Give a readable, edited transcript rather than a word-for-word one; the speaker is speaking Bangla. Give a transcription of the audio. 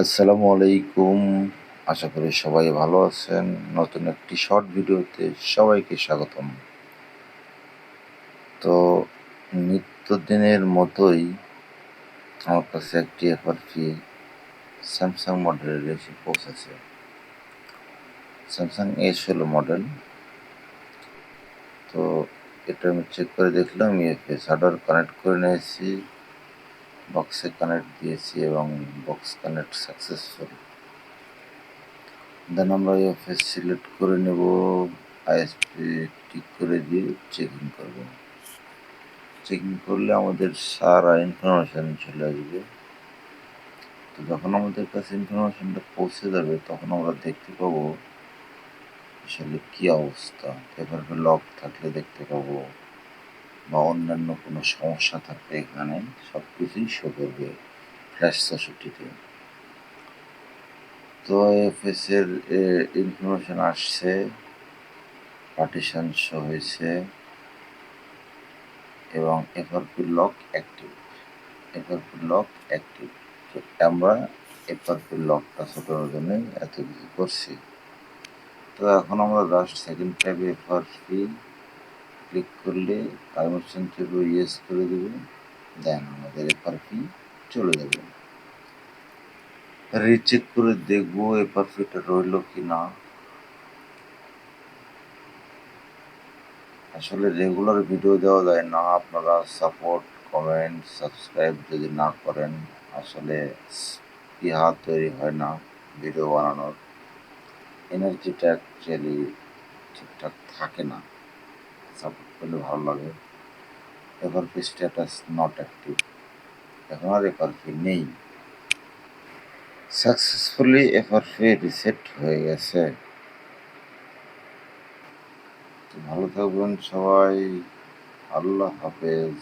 আসসালামু আলাইকুম। আশা করি সবাই ভালো আছেন। নতুন একটি শর্ট ভিডিওতে সবাইকে স্বাগতম। তো নিত্যদিনের মতোই আমার কাছে একটি এফআরপি স্যামসাং মডেলের এসে পৌঁছেছে। Samsung A16 model. তো এটা আমি চেক করে দেখলাম ইউএফএস হার্ডওয়্যার কানেক্ট করে নিয়েছি, বক্সে কানেক্ট দিয়েছি এবং বক্স কানেক্ট সাকসেসফুল। দেন আমরা ইউএফএস সিলেক্ট করে নেব, আইএসপি টিক করে দিয়ে চেকিং করব। চেকিং করলে আমাদের সারা ইনফরমেশান চলে আসবে। তো যখন আমাদের কাছে ইনফরমেশানটা পৌঁছে যাবে তখন আমরা দেখতে পাবো আসলে কী অবস্থা। এভাবে লক থাকলে দেখতে পাবো বা অন্যান্য কোনো সমস্যা থাকলে এখানে সব কিছুই শো করবে ফ্ল্যাশ ৬৪-তে। তো এফএস এর ইনফরমেশান আসছে, পার্টিশন শো হয়েছে এবং FRP lock active. FRP lock active. তো আমরা এফআরপি লকটা ছোটানোর জন্য এত কিছু করছি। তো এখন আমরা জাস্ট সেকেন্ড ট্যাবে এফআরপি ক্লিক করলে পারমিশন ট্যাবে ইয়েস করে দেবে, দেন আমাদের এফআরপি চলে যাবে। রিচেক করে দেখবো এফআরপিটা রইল কি না। আসলে রেগুলার ভিডিও দেওয়া যায় না, আপনারা সাপোর্ট, কমেন্ট, সাবস্ক্রাইব যদি না করেন আসলে হাত তৈরি হয় না ভিডিও বানানোর। এনার্জিটা অ্যাকচুয়ালি ঠিকঠাক থাকে না। সাপোর্ট করলে ভালো লাগে। এফআরপি স্ট্যাটাস নট অ্যাক্টিভ, এখন আর এফআরপি নেই। সাকসেসফুলি এফআরপি রিসেট হয়ে গেছে। ভালো থাকবেন সবাই, আল্লাহ হাফেজ।